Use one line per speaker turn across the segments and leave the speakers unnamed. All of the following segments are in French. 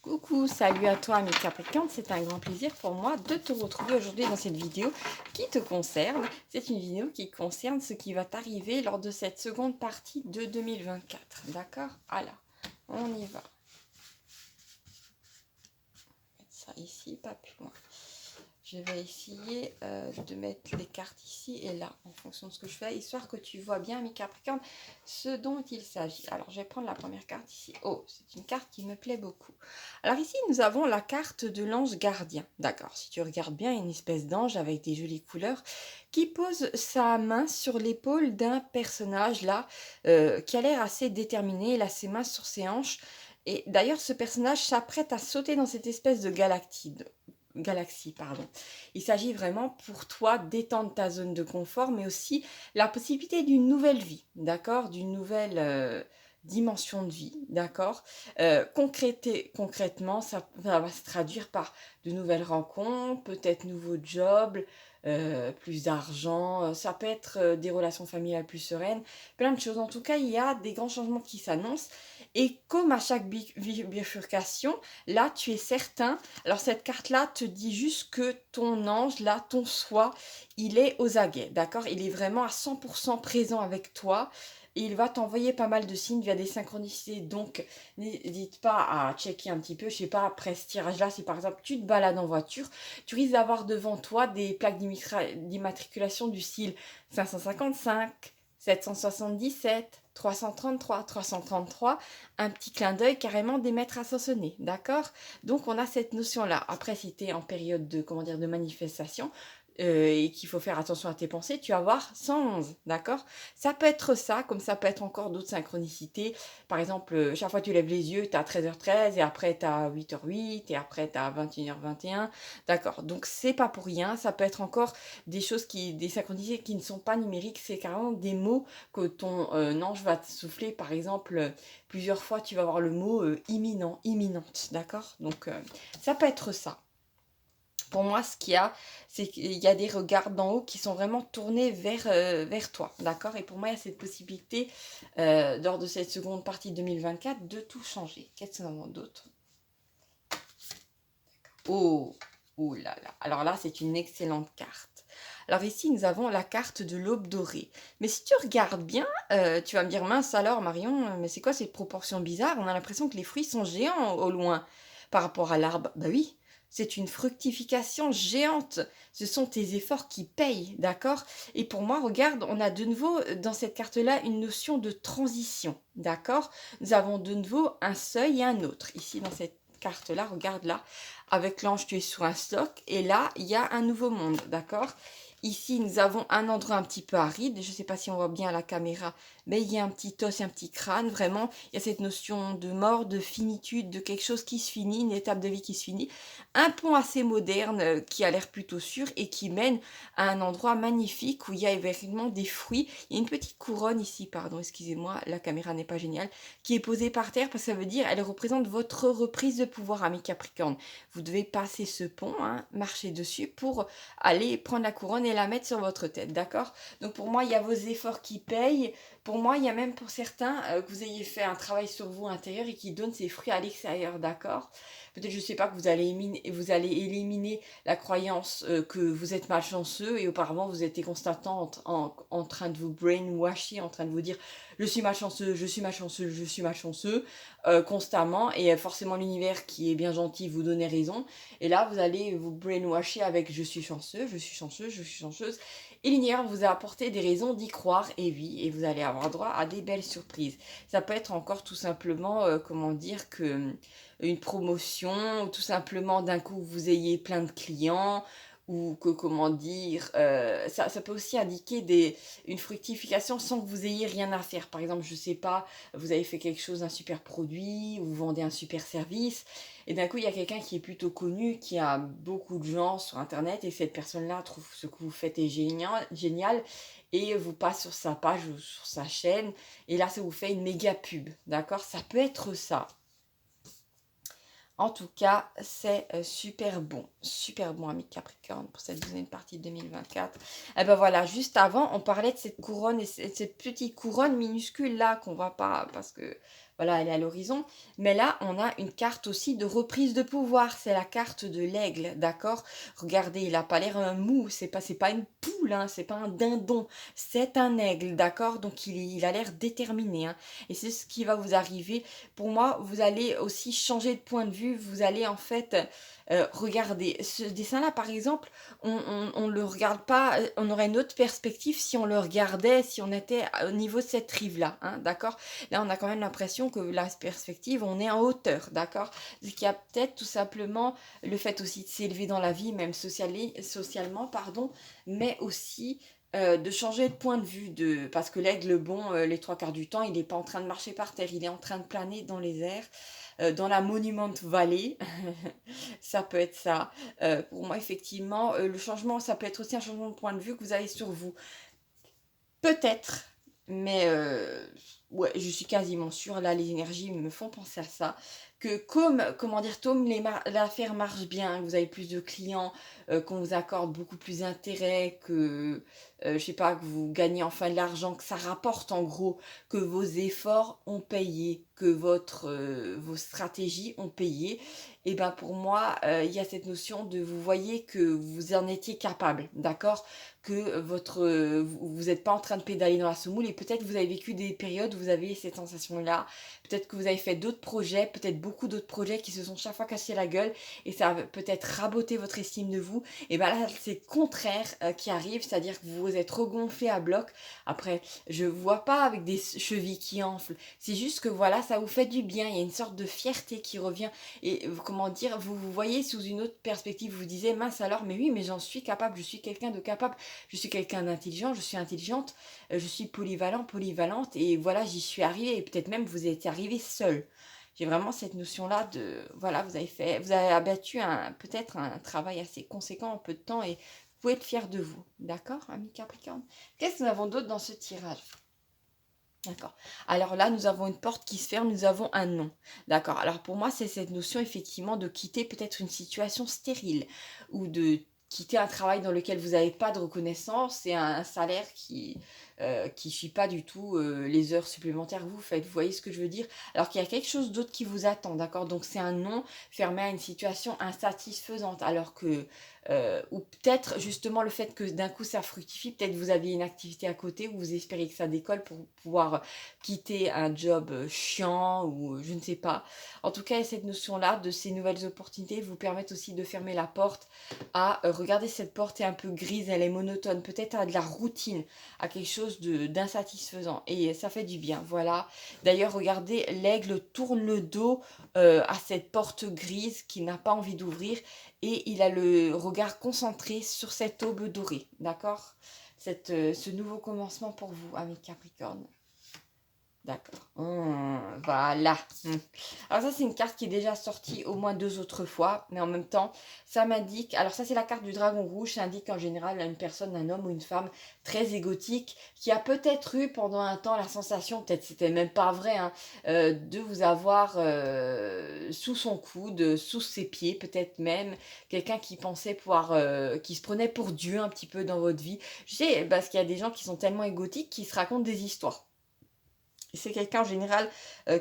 Coucou, salut à toi ami Capricorne, c'est un grand plaisir pour moi de te retrouver aujourd'hui dans cette vidéo qui te concerne. C'est une vidéo qui concerne ce qui va t'arriver lors de cette seconde partie de 2024. D'accord? Alors, on y va. Mettre ça ici, pas plus loin. Je vais essayer de mettre les cartes ici et là, en fonction de ce que je fais, histoire que tu vois bien, mes Capricornes, ce dont il s'agit. Alors, je vais prendre la première carte ici. Oh, c'est une carte qui me plaît beaucoup. Alors ici, nous avons la carte de l'ange gardien. D'accord, si tu regardes bien, une espèce d'ange avec des jolies couleurs qui pose sa main sur l'épaule d'un personnage là, qui a l'air assez déterminé. Il a ses mains sur ses hanches. Et d'ailleurs, ce personnage s'apprête à sauter dans cette espèce de galaxie, pardon. Il s'agit vraiment pour toi d'étendre ta zone de confort, mais aussi la possibilité d'une nouvelle vie, d'accord, d'une nouvelle dimension de vie, d'accord. Concrètement, ça va se traduire par de nouvelles rencontres, peut-être nouveaux jobs, plus d'argent, ça peut être des relations familiales plus sereines, plein de choses. En tout cas, il y a des grands changements qui s'annoncent. Et comme à chaque bifurcation, là, tu es certain. Alors cette carte-là te dit juste que ton ange, là, ton soi, il est aux aguets, d'accord? Il est vraiment à 100% présent avec toi. Et il va t'envoyer pas mal de signes via des synchronicités. Donc, n'hésite pas à checker un petit peu. Je sais pas, après ce tirage-là, si par exemple tu te balades en voiture, tu risques d'avoir devant toi des plaques d'immatriculation du style 555, 777, 333, 333, un petit clin d'œil carrément des maîtres à sonner, d'accord? Donc on a cette notion-là. Après, si tu es en période de, comment dire, de manifestation, et qu'il faut faire attention à tes pensées, tu vas voir 111, d'accord? Ça peut être ça, comme ça peut être encore d'autres synchronicités. Par exemple, chaque fois que tu lèves les yeux, tu as 13h13, et après tu as 8h08, et après tu as 21h21, d'accord? Donc c'est pas pour rien, ça peut être encore des synchronicités qui ne sont pas numériques, c'est carrément des mots que ton ange va te souffler. Par exemple, plusieurs fois tu vas avoir le mot imminent, imminente, d'accord? Donc ça peut être ça. Pour moi, ce qu'il y a, c'est qu'il y a des regards d'en haut qui sont vraiment tournés vers toi, d'accord? Et pour moi, il y a cette possibilité, lors de cette seconde partie de 2024, de tout changer. Qu'est-ce qu'on a d'autre? Oh, oh là là. Alors là, c'est une excellente carte. Alors ici, nous avons la carte de l'aube dorée. Mais si tu regardes bien, tu vas me dire, mince alors Marion, mais c'est quoi cette proportion bizarre? On a l'impression que les fruits sont géants au loin par rapport à l'arbre. Bah oui, c'est une fructification géante. Ce sont tes efforts qui payent, d'accord? Et pour moi, regarde, on a de nouveau dans cette carte-là une notion de transition, d'accord? Nous avons de nouveau un seuil et un autre. Ici, dans cette carte-là, regarde là, avec l'ange, tu es sur un stock. Et là, il y a un nouveau monde, d'accord? Ici, nous avons un endroit un petit peu aride. Je ne sais pas si on voit bien à la caméra, mais il y a un petit os et un petit crâne. Vraiment, il y a cette notion de mort, de finitude, de quelque chose qui se finit, une étape de vie qui se finit. Un pont assez moderne qui a l'air plutôt sûr et qui mène à un endroit magnifique où il y a effectivement des fruits. Il y a une petite couronne ici, pardon, excusez-moi, la caméra n'est pas géniale, qui est posée par terre parce que ça veut dire elle représente votre reprise de pouvoir, ami Capricorne. Vous devez passer ce pont, hein, marcher dessus pour aller prendre la couronne et la mettre sur votre tête, d'accord? Donc pour moi, il y a vos efforts qui payent. Pour moi, il y a même pour certains que vous ayez fait un travail sur vous intérieur et qui donne ses fruits à l'extérieur, d'accord? Peut-être, je sais pas, que vous allez éliminer la croyance que vous êtes malchanceux et auparavant vous étiez constamment en train de vous brainwasher, en train de vous dire je suis malchanceux, je suis malchanceux, je suis malchanceux, constamment, et forcément l'univers qui est bien gentil vous donnez raison. Et là, vous allez vous brainwasher avec je suis chanceux, je suis chanceuse, je suis chanceuse. Et l'univers vous a apporté des raisons d'y croire, et oui, et vous allez avoir droit à des belles surprises. Ça peut être encore tout simplement, comment dire, que une promotion, ou tout simplement d'un coup vous ayez plein de clients, ou que, comment dire, ça peut aussi indiquer une fructification sans que vous ayez rien à faire. Par exemple, je sais pas, vous avez fait quelque chose, un super produit, ou vous vendez un super service, et d'un coup, il y a quelqu'un qui est plutôt connu, qui a beaucoup de gens sur Internet, et cette personne-là trouve ce que vous faites est génial, génial, et vous passe sur sa page ou sur sa chaîne, et là, ça vous fait une méga pub, d'accord? Ça peut être ça. En tout cas, c'est super bon, ami Capricorne, pour cette deuxième partie de 2024. Et ben voilà, juste avant, on parlait de cette couronne, et cette petite couronne minuscule là, qu'on voit pas, parce que voilà, elle est à l'horizon. Mais là, on a une carte aussi de reprise de pouvoir. C'est la carte de l'aigle, d'accord? Regardez, il a pas l'air mou. C'est pas une poule, hein, c'est pas un dindon. C'est un aigle, d'accord? Donc il a l'air déterminé, hein. Et c'est ce qui va vous arriver. Pour moi, vous allez aussi changer de point de vue. Vous allez en fait regarder ce dessin-là, par exemple. On le regarde pas. On aurait une autre perspective si on le regardait, si on était au niveau de cette rive-là, hein, d'accord? Là, on a quand même l'impression que la perspective, on est en hauteur, d'accord? Ce qui a peut-être tout simplement le fait aussi de s'élever dans la vie, même socialement, pardon, mais aussi de changer de point de vue, parce que l'aigle, bon, les trois quarts du temps, il n'est pas en train de marcher par terre, il est en train de planer dans les airs, dans la Monument Valley, ça peut être ça. Pour moi, effectivement, le changement, ça peut être aussi un changement de point de vue que vous avez sur vous. Peut-être, mais ouais, je suis quasiment sûre, là, les énergies me font penser à ça, que comme, comment dire, comme l'affaire marche bien, que vous avez plus de clients, qu'on vous accorde beaucoup plus d'intérêt, que, je sais pas, que vous gagnez enfin de l'argent, que ça rapporte en gros, que vos efforts ont payé, que vos stratégies ont payé, et ben pour moi, il y a cette notion de vous voyez que vous en étiez capable, d'accord? Que vous n'êtes pas en train de pédaler dans la semoule et peut-être vous avez vécu des périodes où vous avez cette sensation-là. Peut-être que vous avez fait d'autres projets, peut-être beaucoup d'autres projets qui se sont chaque fois cassés la gueule et ça a peut-être raboté votre estime de vous. Et bien là, c'est le contraire qui arrive, c'est-à-dire que vous vous êtes regonflé à bloc. Après, je vois pas avec des chevilles qui enflent. C'est juste que voilà, ça vous fait du bien. Il y a une sorte de fierté qui revient. Et comment dire, vous vous voyez sous une autre perspective. Vous vous disiez, mince alors, mais oui, mais j'en suis capable, je suis quelqu'un de capable. Je suis quelqu'un d'intelligent, je suis intelligente, je suis polyvalente, et voilà, j'y suis arrivée, et peut-être même vous êtes arrivé seul. J'ai vraiment cette notion-là de, voilà, vous avez abattu peut-être un travail assez conséquent en peu de temps, et vous pouvez être fier de vous. D'accord, ami Capricorne? Qu'est-ce que nous avons d'autre dans ce tirage? D'accord. Alors là, nous avons une porte qui se ferme, nous avons un non. D'accord. Alors pour moi, c'est cette notion effectivement de quitter peut-être une situation stérile ou de quitter un travail dans lequel vous n'avez pas de reconnaissance et un salaire qui suit pas du tout les heures supplémentaires que vous faites. Vous voyez ce que je veux dire? Alors qu'il y a quelque chose d'autre qui vous attend, d'accord? Donc c'est un non fermé à une situation insatisfaisante. Alors que ou peut-être justement le fait que d'un coup ça fructifie, peut-être vous aviez une activité à côté où vous espériez que ça décolle pour pouvoir quitter un job chiant ou je ne sais pas. En tout cas, cette notion-là de ces nouvelles opportunités vous permettent aussi de fermer la porte à regarder cette porte est un peu grise, elle est monotone, peut-être à de la routine, à quelque chose d'insatisfaisant et ça fait du bien. Voilà. D'ailleurs, regardez, l'aigle tourne le dos à cette porte grise qu'il n'a pas envie d'ouvrir et il a le regard concentré sur cette aube dorée, d'accord? Ce nouveau commencement pour vous, amis Capricorne. D'accord. Voilà. Alors ça, c'est une carte qui est déjà sortie au moins deux autres fois, mais en même temps, ça m'indique... Alors ça, c'est la carte du dragon rouge. Ça indique en général une personne, un homme ou une femme très égotique, qui a peut-être eu pendant un temps la sensation, peut-être c'était même pas vrai, hein, de vous avoir sous son coude, sous ses pieds, peut-être même quelqu'un qui pensait pouvoir... qui se prenait pour Dieu un petit peu dans votre vie. Je sais, parce qu'il y a des gens qui sont tellement égotiques qui se racontent des histoires. C'est quelqu'un en général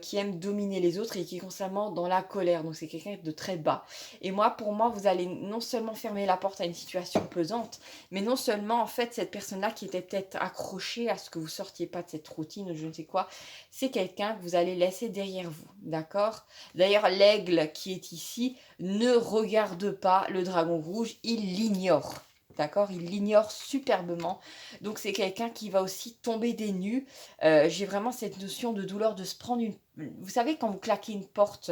qui aime dominer les autres et qui est constamment dans la colère. Donc c'est quelqu'un de très bas. Et moi, pour moi, vous allez non seulement fermer la porte à une situation pesante, mais non seulement en fait cette personne-là qui était peut-être accrochée à ce que vous sortiez pas de cette routine ou je ne sais quoi, c'est quelqu'un que vous allez laisser derrière vous. D'accord? D'ailleurs, l'aigle qui est ici ne regarde pas le dragon rouge, il l'ignore. D'accord? Il l'ignore superbement. Donc c'est quelqu'un qui va aussi tomber des nues. J'ai vraiment cette notion de douleur de se prendre une... Vous savez, quand vous claquez une porte,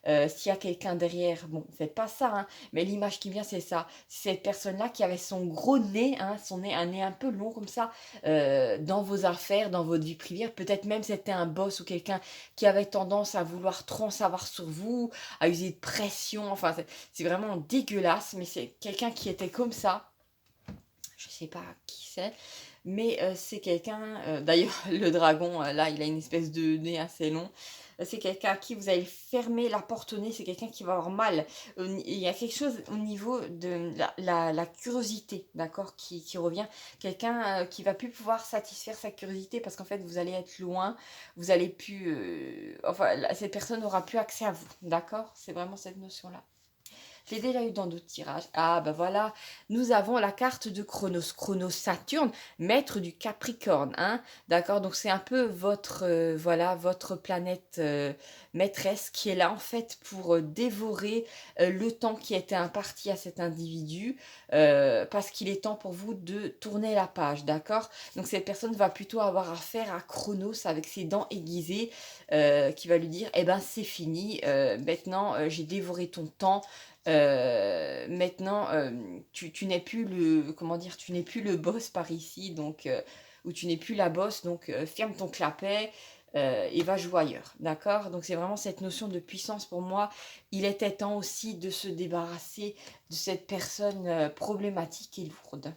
s'il y a quelqu'un derrière, bon, c'est pas ça, hein, mais l'image qui vient, c'est ça. C'est cette personne-là qui avait son gros nez, hein, son nez, un nez un peu long comme ça, dans vos affaires, dans votre vie privée. Peut-être même c'était un boss ou quelqu'un qui avait tendance à vouloir trop en savoir sur vous, à user de pression. Enfin, c'est vraiment dégueulasse, mais c'est quelqu'un qui était comme ça. Je sais pas qui c'est, mais c'est quelqu'un, d'ailleurs le dragon, là, il a une espèce de nez assez long. c'est quelqu'un à qui vous allez fermer la porte au nez, c'est quelqu'un qui va avoir mal. Il y a quelque chose au niveau de la curiosité, d'accord, qui revient. Quelqu'un qui va plus pouvoir satisfaire sa curiosité parce qu'en fait, vous allez être loin, vous allez plus... enfin, cette personne n'aura plus accès à vous, d'accord? C'est vraiment cette notion-là. Je l'ai déjà eu dans d'autres tirages. Ah, bah voilà, nous avons la carte de Chronos. Chronos Saturne, maître du Capricorne, hein. D'accord, donc c'est un peu votre, voilà, votre planète maîtresse qui est là en fait pour dévorer le temps qui a été imparti à cet individu parce qu'il est temps pour vous de tourner la page, d'accord? Donc cette personne va plutôt avoir affaire à Chronos avec ses dents aiguisées qui va lui dire, eh ben c'est fini, maintenant j'ai dévoré ton temps, maintenant, tu n'es plus le, comment dire, tu n'es plus le boss par ici, donc, ou tu n'es plus la boss, donc ferme ton clapet et va jouer ailleurs, d'accord? Donc c'est vraiment cette notion de puissance pour moi. Il était temps aussi de se débarrasser de cette personne problématique et lourde.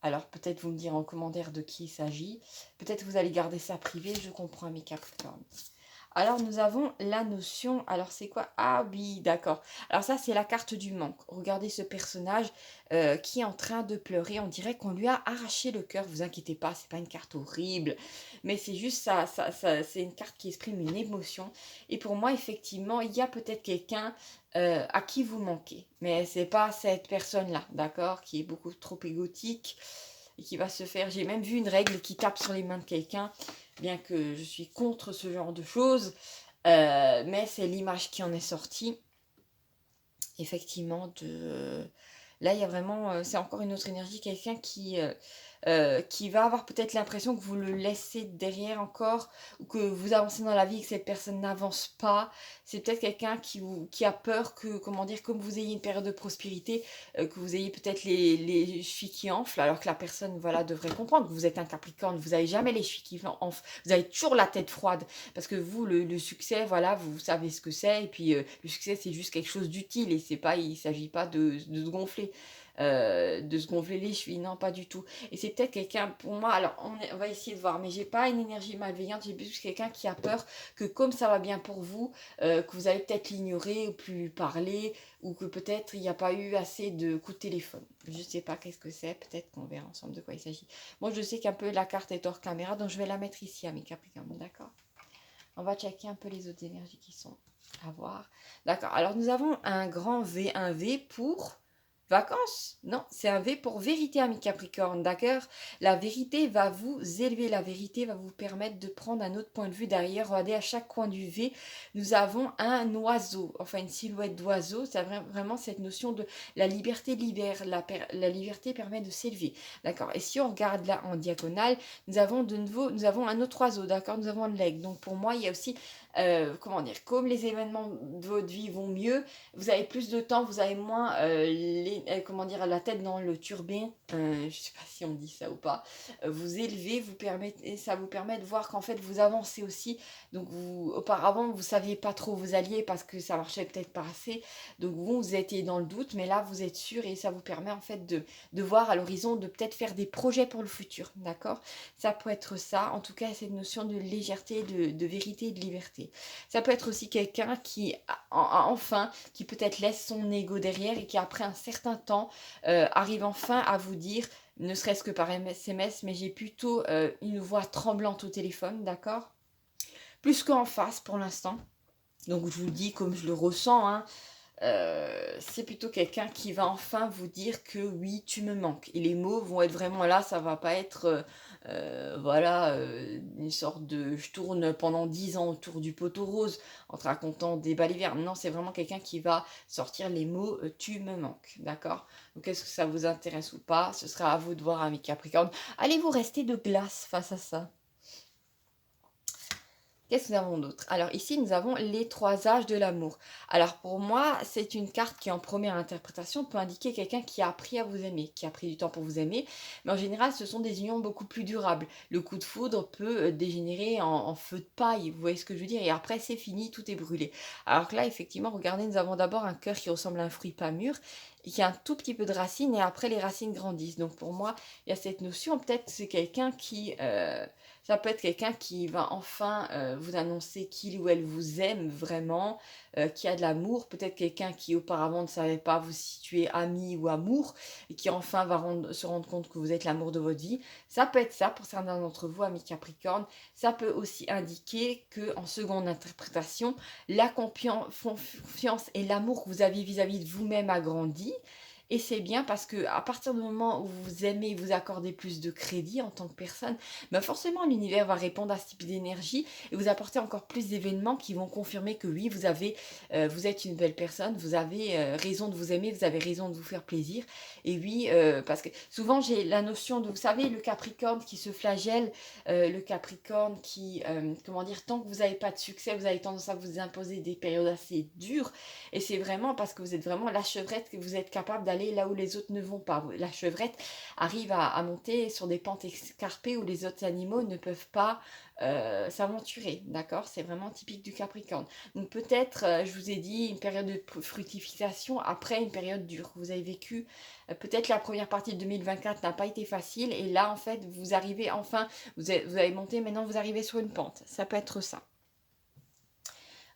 Alors peut-être vous me direz en commentaire de qui il s'agit. Peut-être vous allez garder ça privé, je comprends mes Capricornes. Alors, nous avons la notion. Alors, c'est quoi? Ah oui, d'accord. Alors, ça, c'est la carte du manque. Regardez ce personnage qui est en train de pleurer. On dirait qu'on lui a arraché le cœur. Vous inquiétez pas, c'est pas une carte horrible. Mais c'est juste ça, c'est une carte qui exprime une émotion. Et pour moi, effectivement, il y a peut-être quelqu'un à qui vous manquez. Mais c'est pas cette personne-là, d'accord? Qui est beaucoup trop égotique et qui va se faire. J'ai même vu une règle qui tape sur les mains de quelqu'un, bien que je suis contre ce genre de choses, mais c'est l'image qui en est sortie. Effectivement, là il y a vraiment, c'est encore une autre énergie, quelqu'un qui va avoir peut-être l'impression que vous le laissez derrière encore, ou que vous avancez dans la vie et que cette personne n'avance pas. C'est peut-être quelqu'un qui a peur que, comment dire, comme vous ayez une période de prospérité, que vous ayez peut-être les chevilles qui enflent, alors que la personne, voilà, devrait comprendre que vous êtes un Capricorne, vous n'avez jamais les chevilles qui enflent, vous avez toujours la tête froide, parce que vous, le succès, voilà, vous savez ce que c'est, et puis le succès, c'est juste quelque chose d'utile, et c'est pas, il s'agit pas de se gonfler. De se gonfler les chevilles, non, pas du tout. Et c'est peut-être quelqu'un, pour moi, alors on va essayer de voir, mais j'ai pas une énergie malveillante, j'ai plus quelqu'un qui a peur que comme ça va bien pour vous, que vous allez peut-être l'ignorer ou plus lui parler, ou que peut-être il n'y a pas eu assez de coups de téléphone. Je sais pas qu'est-ce que c'est, peut-être qu'on verra ensemble de quoi il s'agit. Moi je sais qu'un peu la carte est hors caméra, donc je vais la mettre ici à mes Capricornes, d'accord? On va checker un peu les autres énergies qui sont à voir. D'accord, alors nous avons un grand V, un V pour vacances. Non, c'est un V pour vérité, ami Capricorne, d'accord? La vérité va vous élever, la vérité va vous permettre de prendre un autre point de vue derrière. Regardez, à chaque coin du V, nous avons un oiseau, enfin une silhouette d'oiseau. C'est vraiment cette notion de la liberté libère, la liberté permet de s'élever, d'accord? Et si on regarde là en diagonale, nous avons de nouveau, nous avons un autre oiseau, d'accord? Nous avons l'aigle. Donc pour moi, il y a aussi, comment dire, comme les événements de votre vie vont mieux, vous avez plus de temps, vous avez moins comment dire, la tête dans le turbin, je sais pas si on dit ça ou pas, vous élevez, vous permettez, ça vous permet de voir qu'en fait vous avancez aussi, donc vous, auparavant vous saviez pas trop où vous alliez parce que ça marchait peut-être pas assez, donc vous étiez dans le doute, mais là vous êtes sûr et ça vous permet en fait de voir à l'horizon, de peut-être faire des projets pour le futur, d'accord? Ça peut être ça, en tout cas cette notion de légèreté, de vérité et de liberté. Ça peut être aussi quelqu'un qui enfin, qui peut-être laisse son ego derrière et qui après un certain temps arrive enfin à vous dire, ne serait-ce que par SMS, mais j'ai plutôt une voix tremblante au téléphone, d'accord? Plus qu'en face pour l'instant. Donc je vous le dis comme je le ressens, hein, c'est plutôt quelqu'un qui va enfin vous dire que oui, tu me manques. Et les mots vont être vraiment là, ça va pas être, voilà, une sorte de je tourne pendant 10 ans autour du poteau rose en te racontant des balivernes. Non, c'est vraiment quelqu'un qui va sortir les mots tu me manques, d'accord? Donc est-ce que ça vous intéresse ou pas? Ce sera à vous de voir, amis Capricorne. Allez-vous rester de glace face à ça? Qu'est-ce que nous avons d'autre? Alors ici, nous avons les trois âges de l'amour. Alors pour moi, c'est une carte qui en première interprétation peut indiquer quelqu'un qui a appris à vous aimer, qui a pris du temps pour vous aimer. Mais en général, ce sont des unions beaucoup plus durables. Le coup de foudre peut dégénérer en feu de paille, vous voyez ce que je veux dire? Et après, c'est fini, tout est brûlé. Alors que là, effectivement, regardez, nous avons d'abord un cœur qui ressemble à un fruit pas mûr, et qui a un tout petit peu de racines, et après, les racines grandissent. Donc pour moi, il y a cette notion, peut-être c'est quelqu'un qui... Ça peut être quelqu'un qui va enfin vous annoncer qu'il ou elle vous aime vraiment, qui a de l'amour. Peut-être quelqu'un qui auparavant ne savait pas vous situer ami ou amour et qui enfin va se rendre compte que vous êtes l'amour de votre vie. Ça peut être ça pour certains d'entre vous, amis Capricorne. Ça peut aussi indiquer que en seconde interprétation, la confiance et l'amour que vous avez vis-à-vis de vous-même a grandi. Et c'est bien parce que à partir du moment où vous aimez vous accorder plus de crédit en tant que personne, ben forcément l'univers va répondre à ce type d'énergie et vous apporter encore plus d'événements qui vont confirmer que oui, vous êtes une belle personne, vous avez raison de vous aimer, vous avez raison de vous faire plaisir. Et oui, parce que souvent j'ai la notion de, vous savez, le Capricorne qui se flagelle, le Capricorne qui, comment dire, tant que vous n'avez pas de succès, vous avez tendance à vous imposer des périodes assez dures. Et c'est vraiment parce que vous êtes vraiment la chevrette que vous êtes capable d'aller là où les autres ne vont pas. La chevrette arrive à monter sur des pentes escarpées où les autres animaux ne peuvent pas s'aventurer, d'accord? C'est vraiment typique du Capricorne. Donc peut-être, je vous ai dit, une période de fructification après une période dure. Vous avez vécu, peut-être la première partie de 2024 n'a pas été facile et là en fait vous arrivez enfin, vous avez monté, maintenant vous arrivez sur une pente. Ça peut être ça.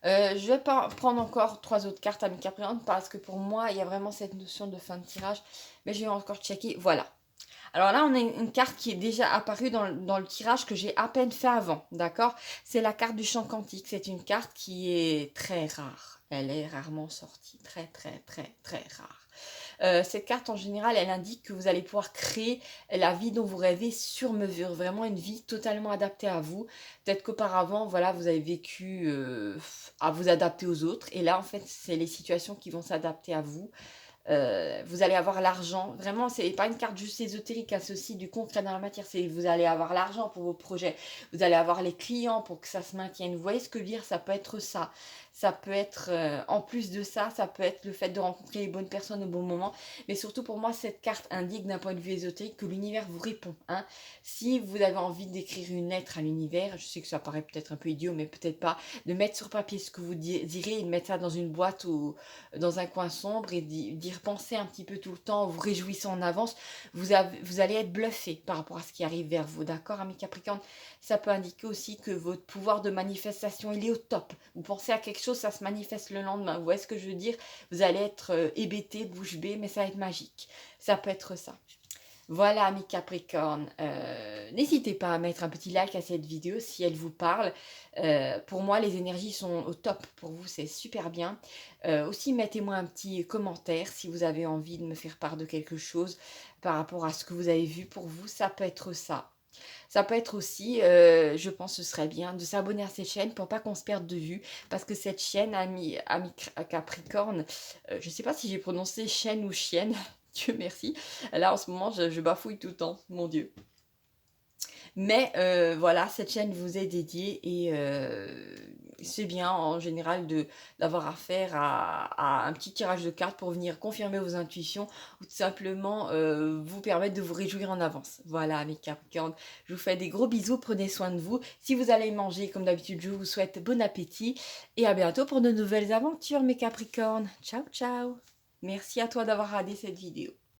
Je vais pas prendre encore 3 autres cartes à mes Capricorne parce que pour moi, il y a vraiment cette notion de fin de tirage. Mais je vais encore checker. Voilà. Alors là, on a une carte qui est déjà apparue dans le tirage que j'ai à peine fait avant. D'accord? C'est la carte du champ quantique. C'est une carte qui est très rare. Elle est rarement sortie. Très, très, très, très rare. Cette carte en général, elle indique que vous allez pouvoir créer la vie dont vous rêvez sur mesure, vraiment une vie totalement adaptée à vous. Peut-être qu'auparavant, voilà, vous avez vécu à vous adapter aux autres, et là, en fait, c'est les situations qui vont s'adapter à vous. Vous allez avoir l'argent. Vraiment, c'est pas une carte juste ésotérique, hein, c'est aussi du concret dans la matière. C'est vous allez avoir l'argent pour vos projets. Vous allez avoir les clients pour que ça se maintienne. Vous voyez ce que je veux dire? Ça peut être ça. Ça peut être, en plus de ça, ça peut être le fait de rencontrer les bonnes personnes au bon moment. Mais surtout pour moi, cette carte indique d'un point de vue ésotérique que l'univers vous répond. Hein. Si vous avez envie d'écrire une lettre à l'univers, je sais que ça paraît peut-être un peu idiot, mais peut-être pas, de mettre sur papier ce que vous direz et de mettre ça dans une boîte ou dans un coin sombre et d'y repenser un petit peu tout le temps en vous réjouissant en avance, vous allez être bluffé par rapport à ce qui arrive vers vous. D'accord, amis Capricorne? Ça peut indiquer aussi que votre pouvoir de manifestation, il est au top. Vous pensez à quelque chose, ça se manifeste le lendemain. Vous voyez ce que je veux dire? Vous allez être hébété, bouche bée, mais ça va être magique. Ça peut être ça. Voilà, amis Capricorne, n'hésitez pas à mettre un petit like à cette vidéo si elle vous parle. Pour moi, les énergies sont au top. Pour vous, c'est super bien. Aussi, mettez-moi un petit commentaire si vous avez envie de me faire part de quelque chose par rapport à ce que vous avez vu. Pour vous, ça peut être ça. Ça peut être aussi, je pense que ce serait bien de s'abonner à cette chaîne pour pas qu'on se perde de vue. Parce que cette chaîne, ami Capricorne, je ne sais pas si j'ai prononcé chaîne ou chienne. Dieu merci. Là, en ce moment, je bafouille tout le temps, mon Dieu. Mais voilà, cette chaîne vous est dédiée et c'est bien en général d'avoir affaire à un petit tirage de cartes pour venir confirmer vos intuitions ou tout simplement vous permettre de vous réjouir en avance. Voilà, mes Capricornes, je vous fais des gros bisous, prenez soin de vous. Si vous allez manger, comme d'habitude, je vous souhaite bon appétit et à bientôt pour de nouvelles aventures, mes Capricornes. Ciao, ciao. Merci à toi d'avoir regardé cette vidéo.